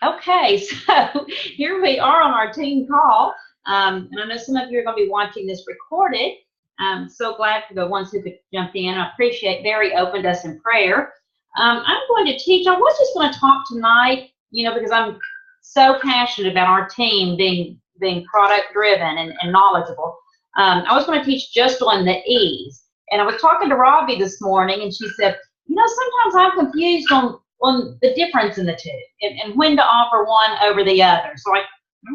Okay, so here we are on our team call. And I know some of you are going to be watching this recorded. I'm so glad for the ones who could jump in. I appreciate Barry opened us in prayer. I'm going to teach. I was just going to talk tonight, because I'm so passionate about our team being product driven and knowledgeable. I was going to teach just on the E's. And I was talking to Robbie this morning, and she said, sometimes I'm confused on the difference in the two and when to offer one over the other. So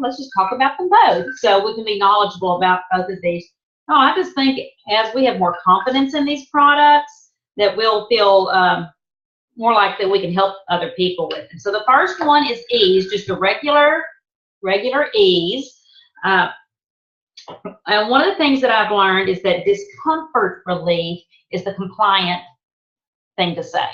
let's just talk about them both so we can be knowledgeable about both of these. Oh, I just think as we have more confidence in these products that we'll feel more like that we can help other people with. And so the first one is Ease, just a regular Ease. And one of the things that I've learned is that discomfort relief is the compliant thing to say.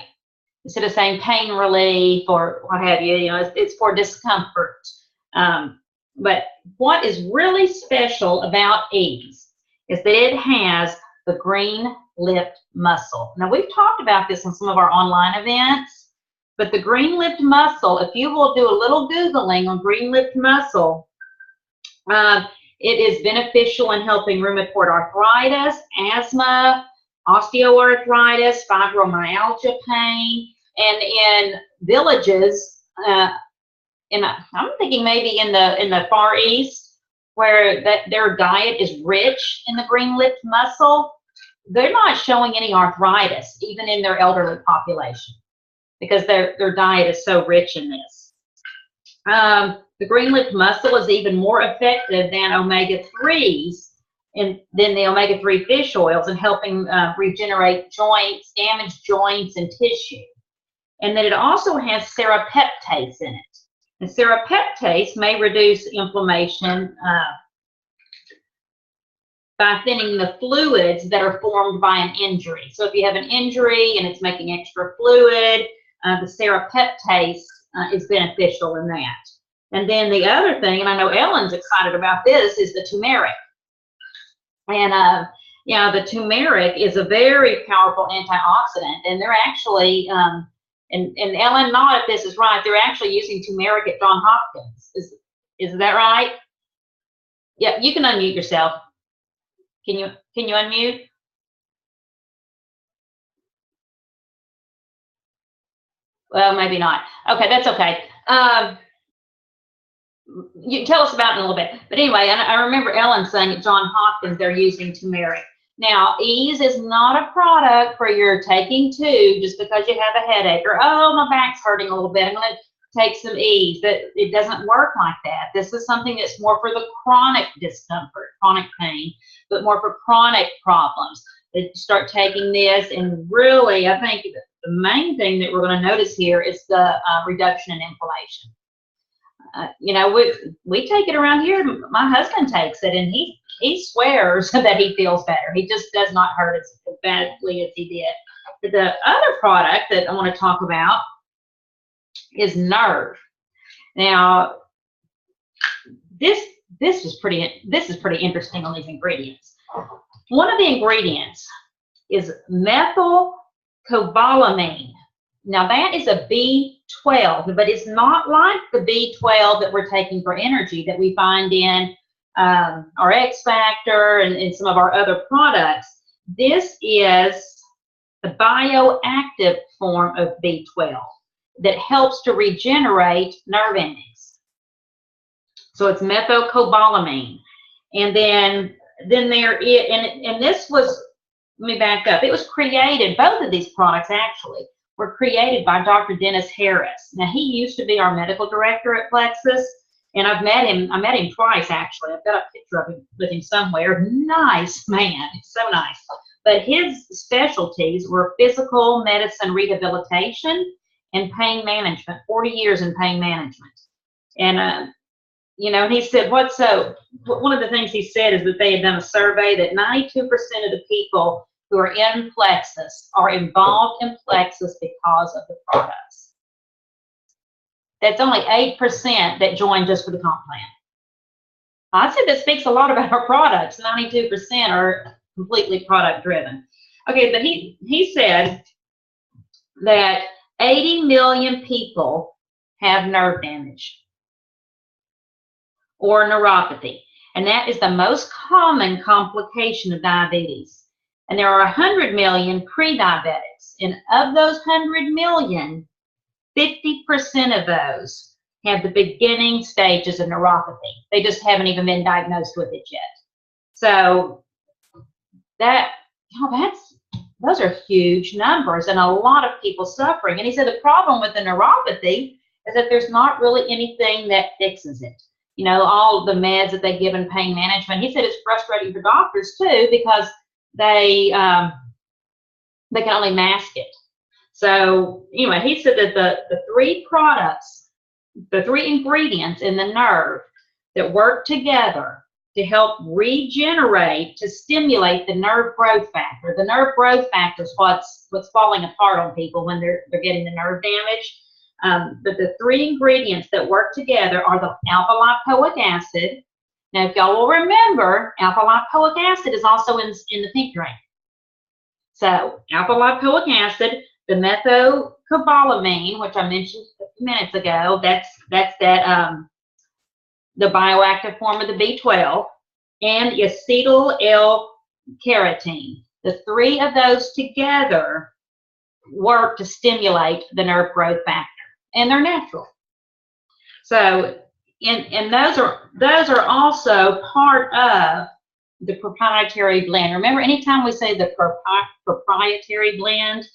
Instead of saying pain relief or what have you, it's for discomfort. But what is really special about Ease is that it has the green lipped muscle. Now, we've talked about this on some of our online events, but the green lipped muscle, if you will do a little Googling on green lipped muscle, it is beneficial in helping rheumatoid arthritis, asthma, osteoarthritis, fibromyalgia pain, and in villages, I'm thinking maybe in the Far East, where their diet is rich in the green-lipped muscle, they're not showing any arthritis, even in their elderly population, because their diet is so rich in this. The green-lipped muscle is even more effective than omega-3s than the omega-3 fish oils in helping regenerate joints, damaged joints, and tissue. And then it also has serapeptase in it. And serapeptase may reduce inflammation by thinning the fluids that are formed by an injury. So if you have an injury and it's making extra fluid, the serapeptase is beneficial in that. And then the other thing, and I know Ellen's excited about this, is the turmeric. And the turmeric is a very powerful antioxidant, and they're actually, and Ellen, not if this is right, they're actually using turmeric at Johns Hopkins. Is that right? Yeah, you can unmute yourself. Can you unmute? Well, maybe not. Okay, that's okay. You tell us about it in a little bit. But anyway, I remember Ellen saying at Johns Hopkins they're using turmeric. Now, Ease is not a product for you're taking two just because you have a headache or, oh, my back's hurting a little bit, I'm going to take some Ease. It doesn't work like that. This is something that's more for the chronic discomfort, chronic pain, but more for chronic problems. That you start taking this, and really, I think the main thing that we're going to notice here is the reduction in inflammation. We take it around here. My husband takes it, and he swears that he feels better. He just does not hurt as badly as he did. But the other product that I want to talk about is Nerve. Now, this is pretty interesting on these ingredients. One of the ingredients is methylcobalamin. Now, that is a B12, but it's not like the B12 that we're taking for energy that we find in our X Factor and some of our other products. This is the bioactive form of B12 that helps to regenerate nerve endings. So it's methylcobalamin. And then there is, and this was, let me back up, it was created, both of these products actually, were created by Dr. Dennis Harris. Now, he used to be our medical director at Plexus, and I met him twice, actually. I've got a picture of him with him somewhere. Nice man, so nice. But his specialties were physical medicine rehabilitation and pain management, 40 years in pain management. And, he said, one of the things he said is that they had done a survey that 92% of the people who are in Plexus are involved in Plexus because of the products. That's only 8% that join just for the comp plan. I said that speaks a lot about our products. 92% are completely product driven. Okay, but he said that 80 million people have nerve damage or neuropathy. And that is the most common complication of diabetes. And there are 100 million pre-diabetics. And of those 100 million, 50% of those have the beginning stages of neuropathy. They just haven't even been diagnosed with it yet. So those are huge numbers and a lot of people suffering. And he said the problem with the neuropathy is that there's not really anything that fixes it. You know, all the meds that they give in pain management. He said it's frustrating for doctors too because they can only mask it. So anyway, he said that the three products, the three ingredients in the nerve that work together to help regenerate, to stimulate the nerve growth factor. The nerve growth factor is what's falling apart on people when they're getting the nerve damage. But the three ingredients that work together are the alpha-lipoic acid. Now, if y'all will remember, alpha-lipoic acid is also in the pink drink. So alpha-lipoic acid, the methylcobalamin, which I mentioned a few minutes ago, that's the bioactive form of the B12, and acetyl L-carotene. The three of those together work to stimulate the nerve growth factor, and they're natural. So, and those are also part of the proprietary blend. Remember, anytime we say the proprietary blend,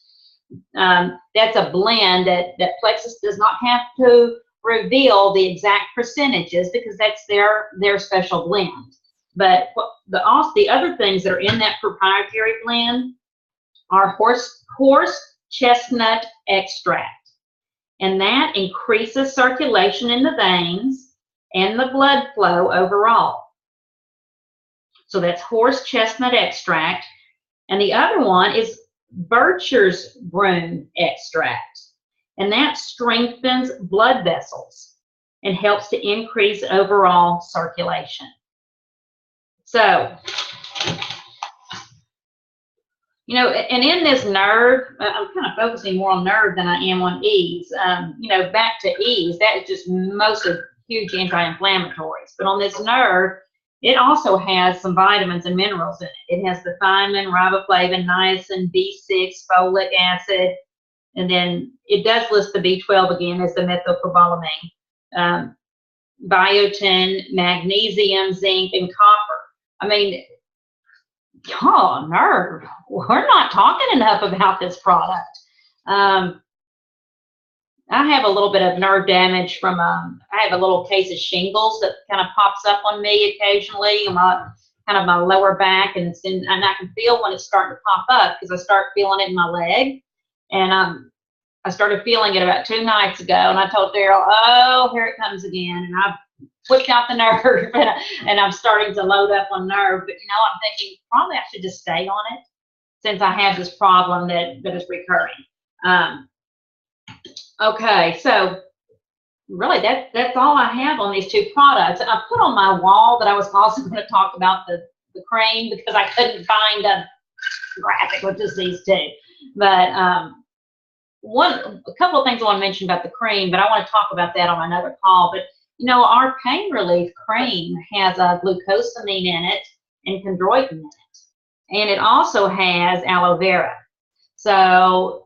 that's a blend that Plexus does not have to reveal the exact percentages because that's their special blend. But the other things that are in that proprietary blend are horse chestnut extract, and that increases circulation in the veins and the blood flow overall. So that's horse chestnut extract, and the other one is Bircher's broom extract. And that strengthens blood vessels and helps to increase overall circulation. So, you know, and in this nerve, I'm kind of focusing more on nerve than I am on ease. You know, back to ease, that is just mostly huge anti-inflammatories. But on this nerve, it also has some vitamins and minerals in it. It has the thiamine, riboflavin, niacin, B6, folic acid, and then it does list the B12 again as the methylcobalamin, biotin, magnesium, zinc, and copper. I mean, oh, nerve. We're not talking enough about this product. I have a little bit of nerve damage from, I have a little case of shingles that kind of pops up on me occasionally, kind of my lower back, and I can feel when it's starting to pop up because I start feeling it in my leg. And I started feeling it about 2 nights ago, and I told Daryl, oh, here it comes again. And I whipped out the nerve, and I'm starting to load up on nerve. But, you know, I'm thinking probably I should just stay on it since I have this problem that is recurring. Okay, so really that's all I have on these two products. And I put on my wall that I was also going to talk about the cream because I couldn't find a graphic with just these two. But a couple of things I want to mention about the cream, but I want to talk about that on another call. But you know, our pain relief cream has a glucosamine in it and chondroitin in it, and it also has aloe vera. So,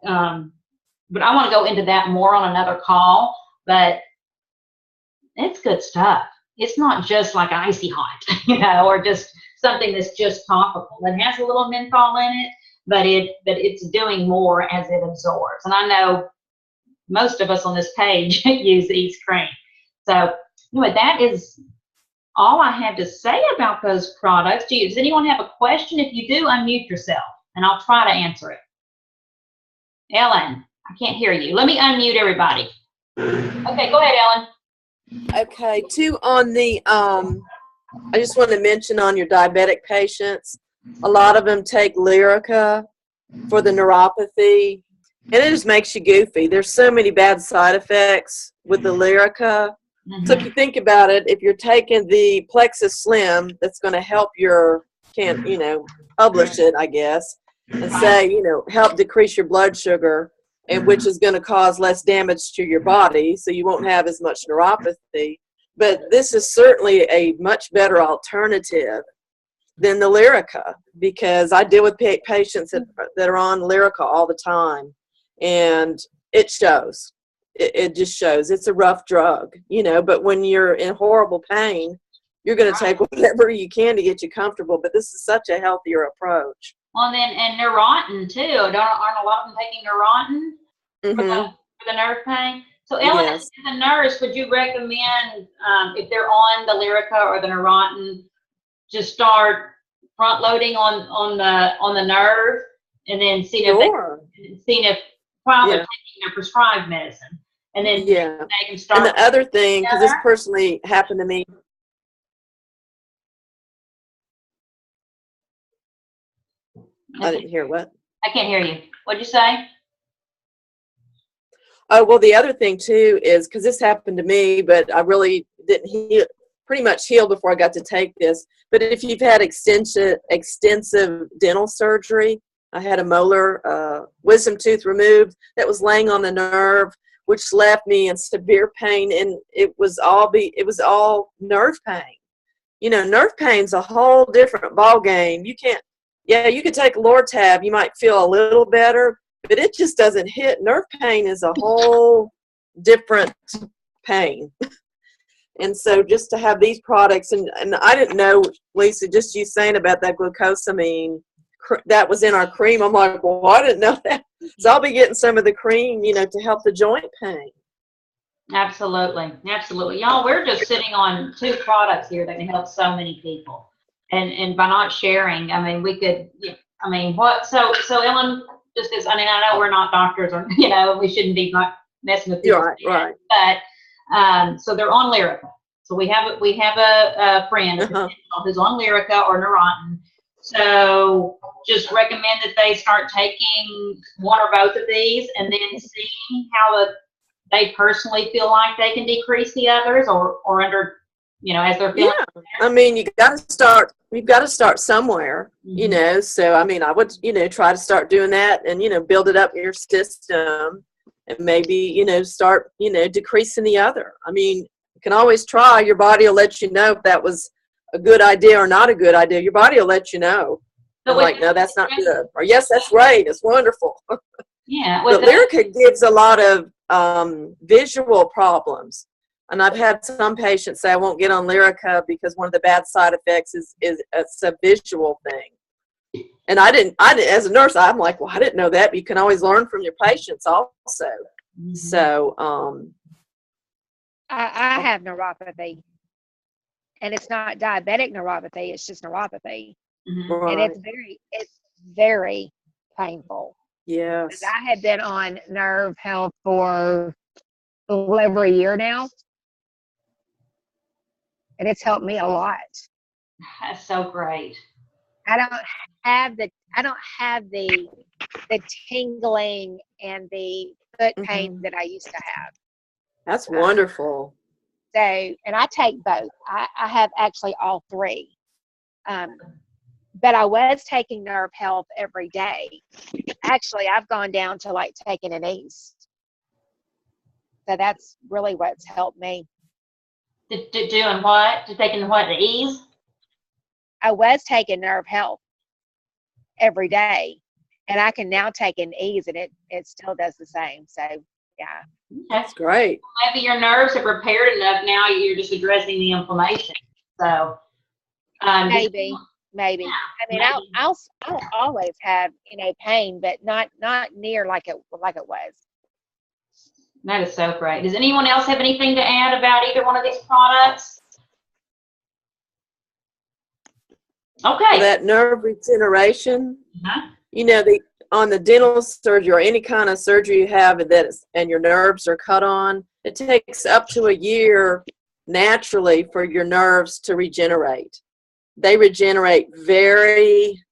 but I want to go into that more on another call. But it's good stuff. It's not just like icy hot, you know, or just something that's just topical. It has a little menthol in it, but it's doing more as it absorbs. And I know most of us on this page use Ease Cream. So anyway, that is all I have to say about those products. Does anyone have a question? If you do, unmute yourself, and I'll try to answer it. Ellen, I can't hear you. Let me unmute everybody. Okay, go ahead, Ellen. Okay, on the, I just want to mention on your diabetic patients, a lot of them take Lyrica for the neuropathy, and it just makes you goofy. There's so many bad side effects with the Lyrica. So if you think about it, if you're taking the Plexus Slim, that's going to help publish it, I guess, and say, help decrease your blood sugar. and which is going to cause less damage to your body, so you won't have as much neuropathy. But this is certainly a much better alternative than the Lyrica, because I deal with patients that are on Lyrica all the time, and it shows. It just shows. It's a rough drug, you know, but when you're in horrible pain, you're going to take whatever you can to get you comfortable. But this is such a healthier approach. Well, and Neurontin too. Aren't a lot of them taking Neurontin for the nerve pain? So, Ellen, Yes. as a nurse, would you recommend if they're on the Lyrica or the Neurontin, just start front loading on the nerve, and then seeing if while they're taking their prescribed medicine, and then they can start. And the other thing, because this personally happened to me. I didn't hear what. I can't hear you. What'd you say? Oh, well, the other thing too is, because this happened to me, but I really didn't pretty much heal before I got to take this. But if you've had extensive dental surgery, I had a molar wisdom tooth removed that was laying on the nerve, which left me in severe pain, and it was all nerve pain. You know, nerve pain's a whole different ball game. You could take Lortab, you might feel a little better, but it just doesn't hit. Nerve pain is a whole different pain. And so just to have these products, and I didn't know, Lisa, just you saying about that glucosamine, that was in our cream. I'm like, well, I didn't know that. So I'll be getting some of the cream, you know, to help the joint pain. Absolutely. Absolutely. Y'all, we're just sitting on 2 products here that can help so many people. And by not sharing, I mean, we could, I mean, so Ellen, just as, I mean, I know we're not doctors, or, you know, we shouldn't be not messing with people. Right. But, so they're on Lyrica. So we have a friend who's on Lyrica or Neurontin. So just recommend that they start taking one or both of these, and then seeing how they personally feel like they can decrease the others, or under, you know, as they're feeling. Yeah, I mean, you've got to start somewhere, you know. So I mean, I would, you know, try to start doing that, and, you know, build it up in your system, and maybe, you know, start, you know, decreasing the other. I mean, you can always try. Your body will let you know if that was a good idea or not a good idea. Your body will let you know. I'm like, no, that's not good. Or yes, that's right. It's wonderful. Yeah. But Lyrica gives a lot of visual problems. And I've had some patients say, I won't get on Lyrica because one of the bad side effects is it's a visual thing. And I didn't, as a nurse, I'm like, well, I didn't know that. But you can always learn from your patients also. So, I have neuropathy, and it's not diabetic neuropathy. It's just neuropathy. right. And it's very painful. Yes. I have been on nerve health for a little over a year now, and it's helped me a lot. That's so great. I don't have the tingling and the foot pain that I used to have. That's wonderful. So, and I take both. I have actually all 3. But I was taking nerve health every day. Actually, I've gone down to like taking an ease. So that's really what's helped me. Doing what? Taking what? The ease? I was taking nerve health every day, and I can now take an ease, and it still does the same. So, yeah. That's great. Maybe your nerves have repaired enough now, you're just addressing the inflammation. So, maybe. Yeah, I mean, I'll always have, you know, pain, but not near like it was. That is so great. Does anyone else have anything to add about either one of these products? Okay. For that nerve regeneration, you know, on the dental surgery or any kind of surgery you have and your nerves are cut on, it takes up to a year naturally for your nerves to regenerate. They regenerate very,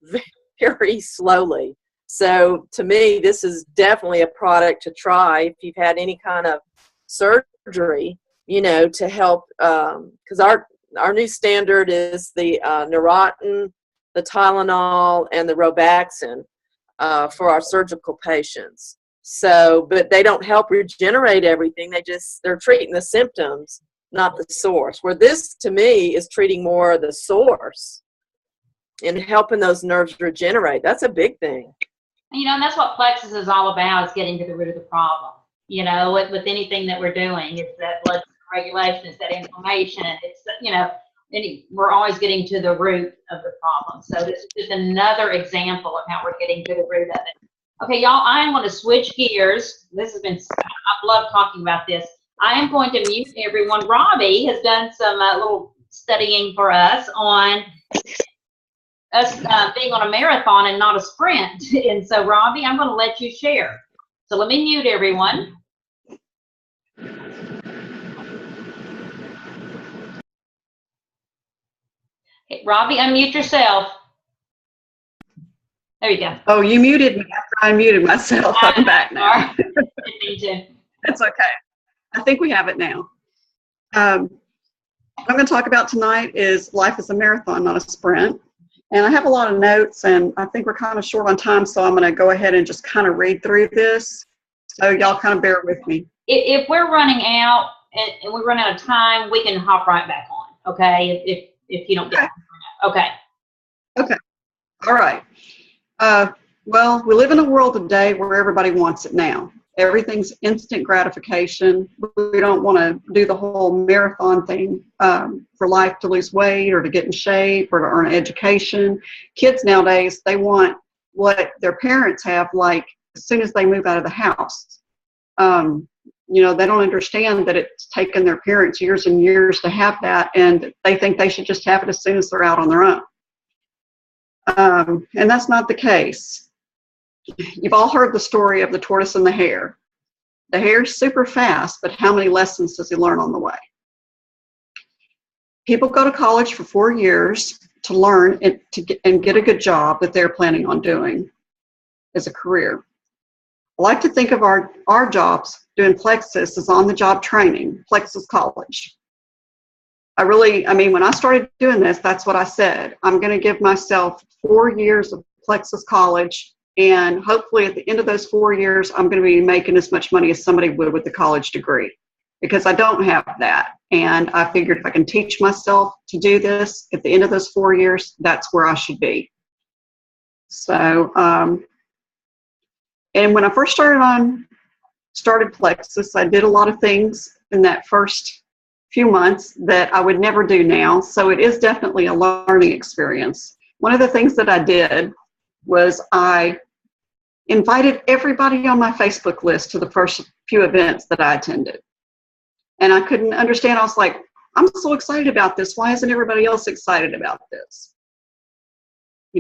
very slowly. So to me, this is definitely a product to try if you've had any kind of surgery, you know, to help, because our new standard is the Neurontin, the Tylenol, and the Robaxin for our surgical patients. So, but they don't help regenerate everything. They're treating the symptoms, not the source. Where this, to me, is treating more of the source and helping those nerves regenerate. That's a big thing. And that's what Plexus is all about, is getting to the root of the problem. With anything that we're doing, it's that blood regulation, it's that inflammation, we're always getting to the root of the problem. So this is just another example of how we're getting to the root of it. Okay, y'all, I am going to switch gears. I've loved talking about this. I am going to mute everyone. Robbie has done some little studying for us on us being on a marathon and not a sprint. And so, Robbie, I'm going to let you share. So let me mute everyone. Okay, Robbie, unmute yourself. There you go. Oh, you muted me after I muted myself. I'm back now. Me too. It's okay. I think we have it now. What I'm going to talk about tonight is life is a marathon, not a sprint. And I have a lot of notes, and I think we're kind of short on time, so I'm going to go ahead and just kind of read through this. So y'all kind of bear with me. If we're running out and we run out of time, we can hop right back on, okay? If you don't get it. Okay. Okay. All right. Well, we live in a world today where everybody wants it now. Everything's instant gratification. We don't want to do the whole marathon thing for life, to lose weight or to get in shape or to earn an education. Kids nowadays, they want what their parents have, like, as soon as they move out of the house. They don't understand that it's taken their parents years and years to have that, and they think they should just have it as soon as they're out on their own. And that's not the case. You've all heard the story of the tortoise and the hare. The hare's super fast, but how many lessons does he learn on the way? People go to college for 4 years to learn and get a good job that they're planning on doing as a career. I like to think of our jobs doing Plexus as on-the-job training, Plexus College. When I started doing this, that's what I said. I'm going to give myself 4 years of Plexus College, and hopefully at the end of those 4 years, I'm going to be making as much money as somebody would with a college degree, because I don't have that. And I figured if I can teach myself to do this at the end of those 4 years, that's where I should be. So, and when I first started Plexus, I did a lot of things in that first few months that I would never do now. So it is definitely a learning experience. One of the things that I did was I invited everybody on my Facebook list to the first few events that I attended. And I couldn't understand. I was like, I'm so excited about this. Why isn't everybody else excited about this?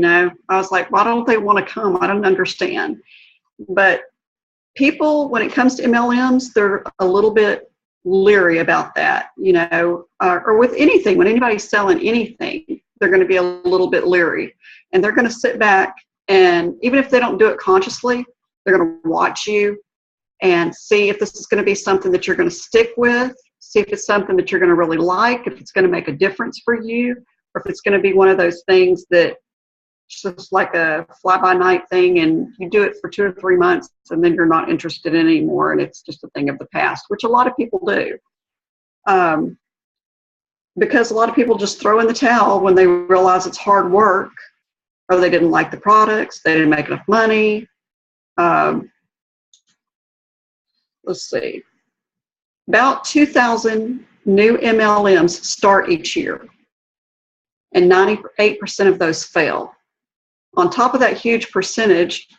I was like, why don't they want to come? I don't understand. But people, when it comes to MLMs, they're a little bit leery about that, or with anything. When anybody's selling anything, they're going to be a little bit leery, and they're going to sit back, and even if they don't do it consciously, they're going to watch you and see if this is going to be something that you're going to stick with, see if it's something that you're going to really like, if it's going to make a difference for you, or if it's going to be one of those things that just like a fly-by-night thing, and you do it for 2 or 3 months and then you're not interested in it anymore, and it's just a thing of the past, which a lot of people do. Because a lot of people just throw in the towel when they realize it's hard work, or they didn't like the products, they didn't make enough money. Let's see. About 2,000 new MLMs start each year, and 98% of those fail. On top of that huge percentage,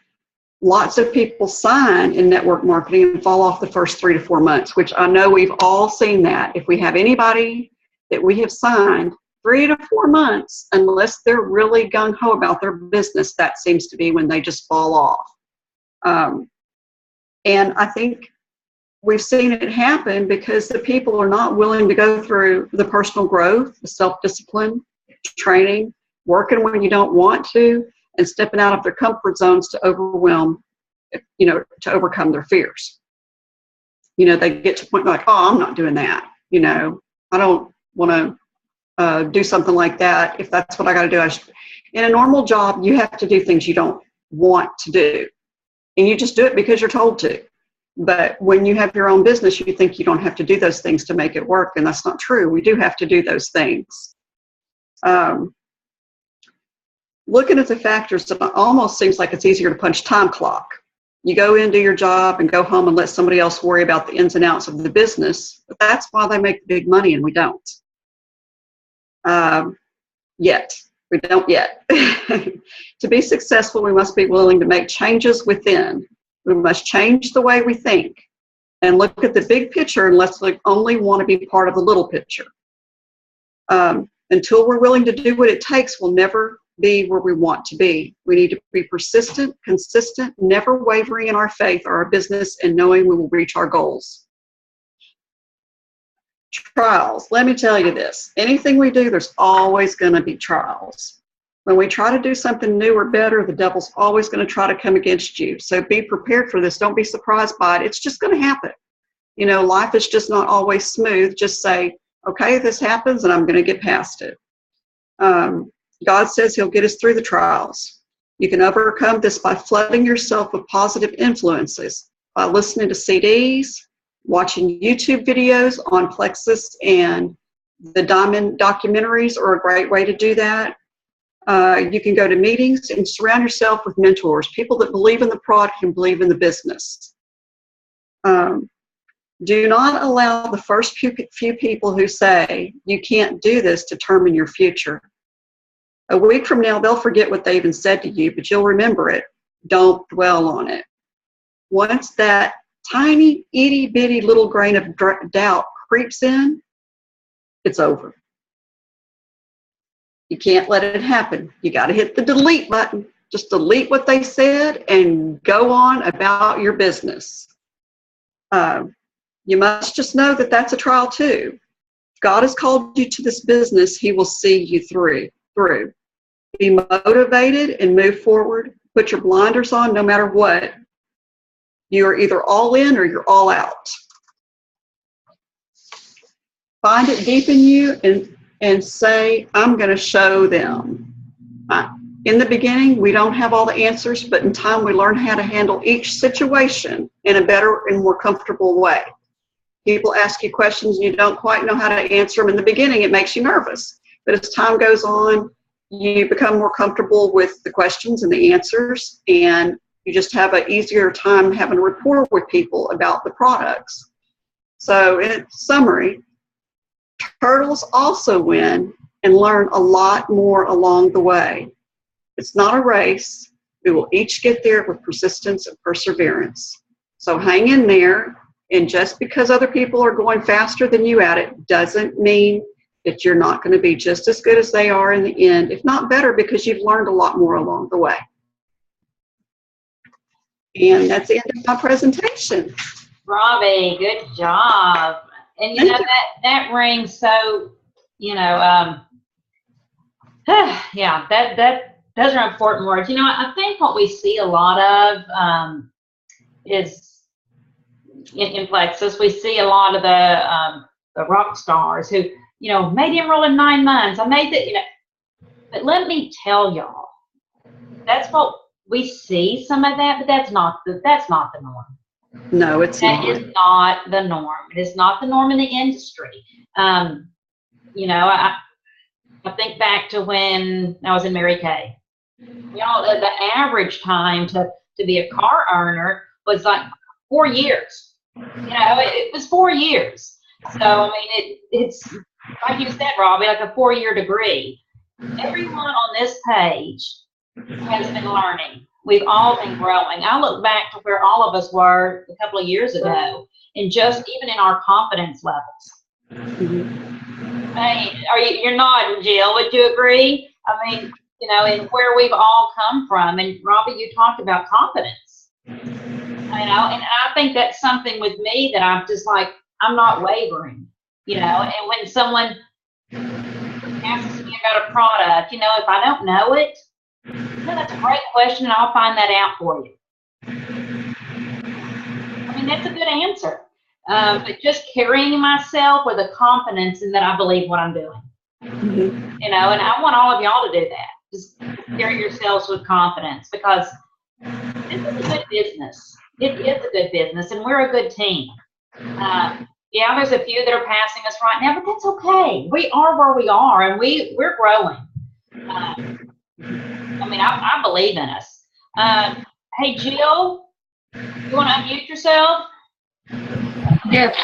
lots of people sign in network marketing and fall off the first 3 to 4 months, which I know we've all seen that. If we have anybody that we have signed 3 to 4 months, unless they're really gung-ho about their business, that seems to be when they just fall off. And I think we've seen it happen because the people are not willing to go through the personal growth, the self-discipline, training, working when you don't want to, and stepping out of their comfort zones to overcome their fears. They get to a point like, oh, I'm not doing that. I don't want to do something like that. If that's what I got to do, in a normal job, you have to do things you don't want to do. and you just do it because you're told to. But when you have your own business, you think you don't have to do those things to make it work, and that's not true. We do have to do those things. Looking at the factors, it almost seems like it's easier to punch time clock. You go in, do your job, and go home and let somebody else worry about the ins and outs of the business. But that's why they make the big money, and we don't. Yet. We don't yet. To be successful, we must be willing to make changes within. We must change the way we think and look at the big picture unless we only want to be part of the little picture. Until we're willing to do what it takes, we'll never be where we want to be. We need to be persistent, consistent, never wavering in our faith or our business, and knowing we will reach our goals. Trials. Let me tell you this. Anything we do, there's always going to be trials. When we try to do something new or better, the devil's always going to try to come against you. So be prepared for this. Don't be surprised by it. It's just going to happen. You know, life is just not always smooth. Just say, okay, this happens, and I'm going to get past it. God says he'll get us through the trials. You can overcome this by flooding yourself with positive influences, by listening to CDs, watching YouTube videos on Plexus, and the Diamond documentaries are a great way to do that. You can go to meetings and surround yourself with mentors, people that believe in the product and believe in the business. Do not allow the first few people who say you can't do this to determine your future. A week from now, they'll forget what they even said to you, but you'll remember it. Don't dwell on it. Once that tiny, itty-bitty little grain of doubt creeps in, it's over. You can't let it happen. You got to hit the delete button. Just delete what they said and go on about your business. You must just know that that's a trial too. If God has called you to this business, he will see you through. Be motivated and move forward. Put your blinders on no matter what. You're either all in or you're all out. Find it deep in you and say, I'm going to show them. In the beginning, we don't have all the answers, but in time we learn how to handle each situation in a better and more comfortable way. People ask you questions and you don't quite know how to answer them. In the beginning, it makes you nervous. But as time goes on, you become more comfortable with the questions and the answers, and you just have an easier time having a rapport with people about the products. So in summary, turtles also win and learn a lot more along the way. It's not a race. We will each get there with persistence and perseverance. So hang in there, and just because other people are going faster than you at it doesn't mean that you're not going to be just as good as they are in the end, if not better, because you've learned a lot more along the way. And that's the end of my presentation. Robbie, good job. And you know, that rings so, you know, yeah, those are important words. You know, I think what we see a lot of is in Plexus, we see a lot of the rock stars who, you know, made the enroll in 9 months. I made that, you know, but let me tell y'all, that's what we see, some of that, but that's not the norm. No, it's not. That is not the norm. It is not the norm in the industry. You know, I think back to when I was in Mary Kay. You know, the average time to be a car earner was like 4 years. You know, it was 4 years. So, I mean, it's, like you said, Robbie, like a 4-year degree. Everyone on this page has been learning. We've all been growing. I look back to where all of us were a couple of years ago, and just even in our confidence levels. Mm-hmm. Hey, you're nodding, Jill. Would you agree? I mean, you know, and where we've all come from. And Robbie, you talked about confidence. You know, and I think that's something with me that I'm just like, I'm not wavering. You know, and when someone asks me about a product, you know, if I don't know it, no, that's a great question, and I'll find that out for you. I mean, that's a good answer. But just carrying myself with a confidence in that I believe what I'm doing. Mm-hmm. You know, and I want all of y'all to do that. Just carry yourselves with confidence, because this is a good business. It is a good business, and we're a good team. Yeah, there's a few that are passing us right now, but that's okay. We are where we are, and we're growing. I mean, I believe in us. Hey, Jill, you want to unmute yourself? Yes.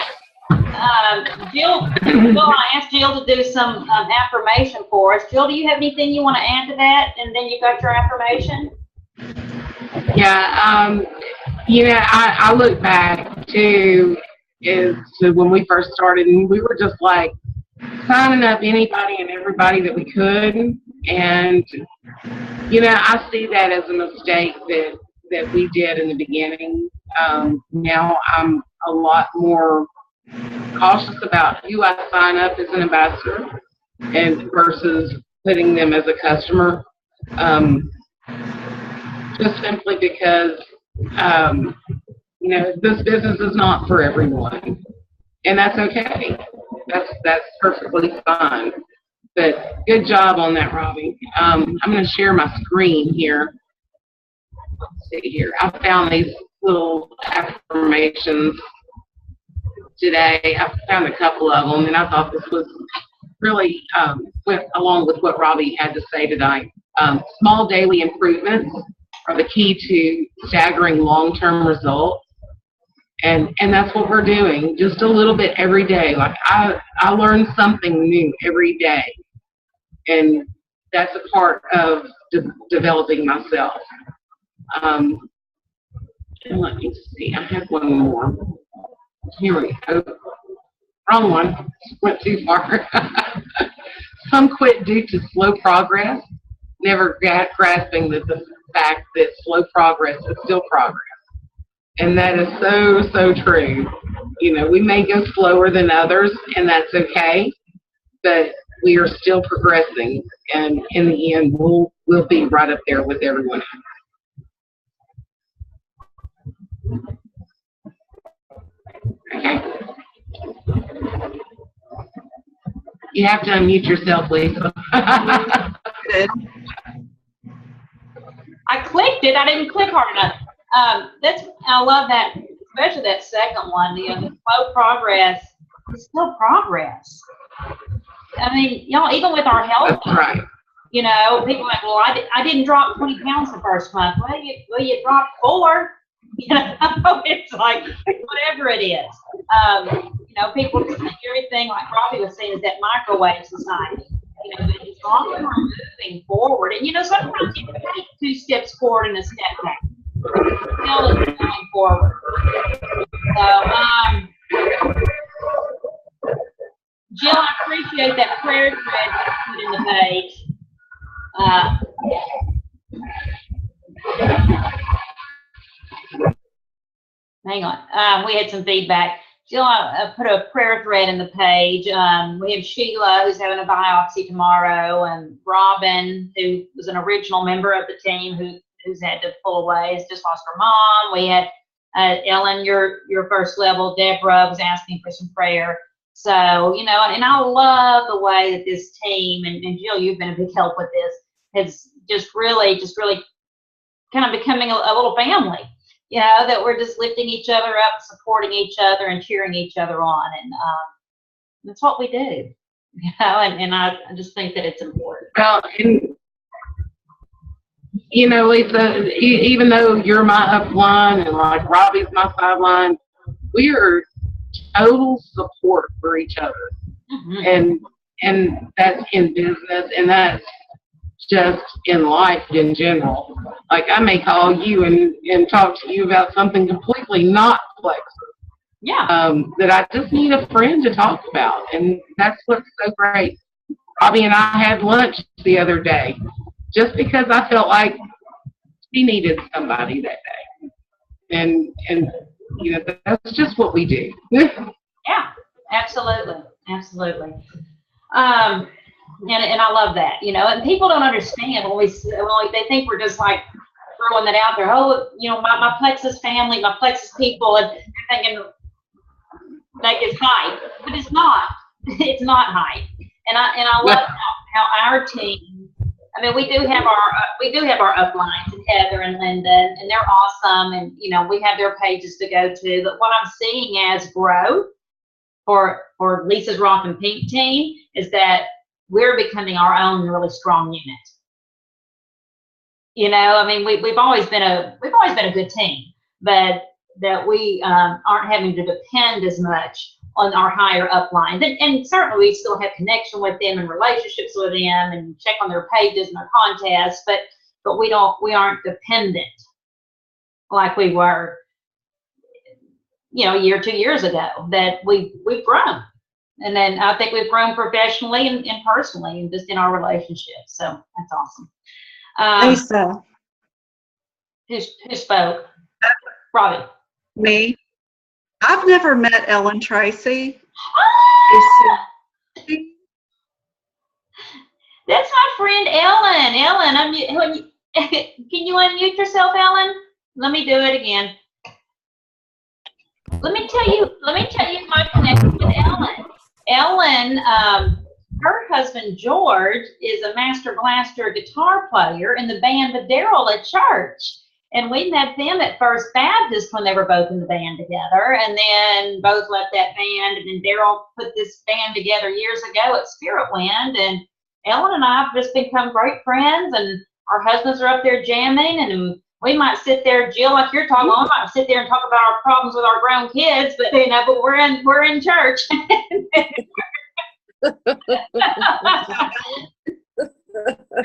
Jill, I asked Jill to do some affirmation for us. Jill, do you have anything you want to add to that? And then you got your affirmation? Yeah. I look back to when we first started, and we were just like signing up anybody and everybody that we could. And, I see that as a mistake that we did in the beginning. Now I'm a lot more cautious about who I sign up as an ambassador and versus putting them as a customer. Just simply because, this business is not for everyone, and that's okay. That's perfectly fine. But good job on that, Robbie. I'm going to share my screen here. Let's see here. I found these little affirmations today. I found a couple of them, and I thought this was really went along with what Robbie had to say tonight. Small daily improvements are the key to staggering long-term results. And that's what we're doing, just a little bit every day. Like I learn something new every day, and that's a part of developing myself. And let me see, I have one more. Here we go. Wrong one. Went too far. Some quit due to slow progress, never grasping the fact that slow progress is still progress. And that is so, so true. We may go slower than others, and that's okay, but we are still progressing, and in the end, we'll be right up there with everyone else. Okay. You have to unmute yourself, Lisa. Good. I clicked it. I didn't click hard enough. I love that, especially that second one. The slow progress is still progress. I mean, even with our health, that's right. People are like, well, I didn't drop 20 pounds the first month. Well, you dropped 4. It's like whatever it is. People just think everything, like Robbie was saying, is that microwave society. But as long as we're moving forward, and sometimes you can take 2 steps forward and a step back. Still is going forward. So, Jill, I appreciate that prayer thread you put in the page. Hang on. We had some feedback. Jill, I put a prayer thread in the page. We have Sheila, who's having a biopsy tomorrow, and Robin, who was an original member of the team who's had to pull away, has just lost her mom. We had Ellen, your first level. Deborah was asking for some prayer. So, and I love the way that this team, and Jill, you've been a big help with this, has just really kind of becoming a little family. That we're just lifting each other up, supporting each other, and cheering each other on, and that's what we do. And I just think that it's important. Well, and Lisa, even though you're my upline and like Robbie's my sideline, we are total support for each other, and that's in business, and that's just in life in general. Like I may call you and talk to you about something completely not Plexus. Yeah. That I just need a friend to talk about, and that's what's so great. Robbie and I had lunch the other day, just because I felt like he needed somebody that day, and that's just what we do. Yeah, absolutely. And I love that, and people don't understand when they think we're just like throwing that out there. Oh, my Plexus family, my Plexus people, and they're thinking like it's hype, but it's not. It's not hype. And I love how our team. I mean, we do have our uplines, and Heather and Linda, and they're awesome. And, you know, we have their pages to go to. But what I'm seeing as growth for Lisa's Rockin' Pink team is that we're becoming our own really strong unit. You know, I mean, we've always been a good team, but that we aren't having to depend as much on our higher uplines. And certainly we still have connection with them and relationships with them and check on their pages and their contests, but we aren't dependent like we were, you know, a year, 2 years ago, that we've grown. And then I think we've grown professionally and personally and just in our relationships. So that's awesome. Lisa. Who spoke? Robbie. Me. I've never met Ellen Tracy. That's my friend Ellen. Ellen, can you unmute yourself, Ellen? Let me do it again. Let me tell you my connection with Ellen. Ellen, her husband George is a master blaster guitar player in the band with Daryl at church. And we met them at First Baptist when they were both in the band together, and then both left that band, and then Daryl put this band together years ago at Spirit Wind, and Ellen and I have just become great friends, and our husbands are up there jamming, and we might sit there, Jill, like you're talking, we might sit there and talk about our problems with our grown kids, but you know, but we're in church.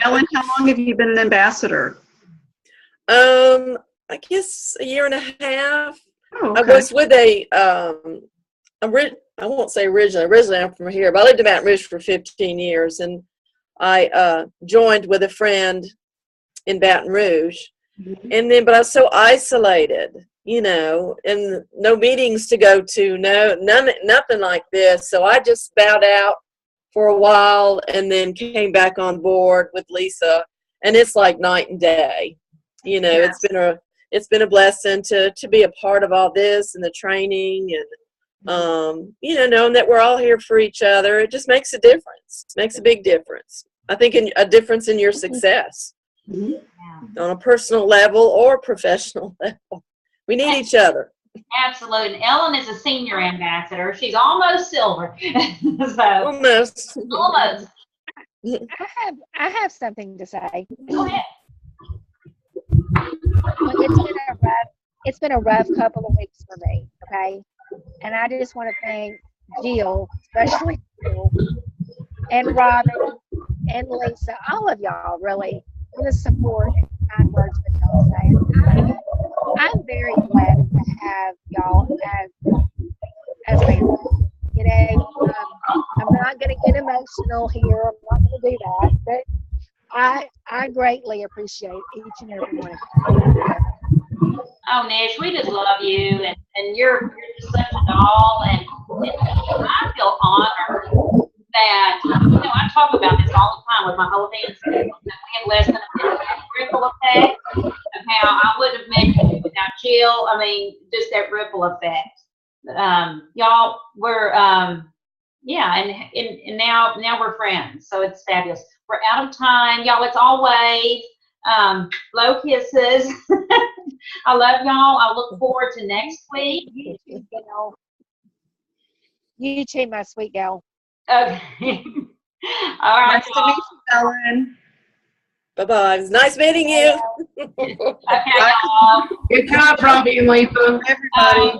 Ellen, how long have you been an ambassador? I guess a year and a half. Oh, okay. I was with I won't say originally I'm from here, but I lived in Baton Rouge for 15 years, and I joined with a friend in Baton Rouge, but I was so isolated, you know, and no meetings to go to, nothing like this. So I just bowed out for a while and then came back on board with Lisa, and it's like night and day. You know, Yes. it's been a blessing to be a part of all this and the training, and you know, knowing that we're all here for each other. It just makes a difference. Makes a big difference. I think a difference in your success on a personal level or professional level. We need each other. Absolutely. And Ellen is a senior ambassador. She's almost silver. So Almost. almost. I have something to say. Go ahead. It's been a rough couple of weeks for me, okay? And I just want to thank Jill, especially Jill, and Robin, and Lisa, all of y'all, really, for the support and kind words that y'all say. I'm very glad to have y'all as family. You know, I'm not going to get emotional here. I'm not going to do that, but I greatly appreciate each and every one of you. Oh, Nish, we just love you, and you're just such a doll, and I feel honored that, you know, I talk about this all the time with my whole dance team, that we have less than a ripple effect of how I wouldn't have met you without Jill. I mean, just that ripple effect. Y'all, we're, yeah, and now we're friends, so it's fabulous. We're out of time, y'all. It's always blow kisses. I love y'all. I look forward to next week. You too, my sweet gal. Okay. All right. Nice to meet you, Ellen. Bye-bye. It was nice meeting you. Okay, y'all. Good job, Robbie and Lisa. Everybody.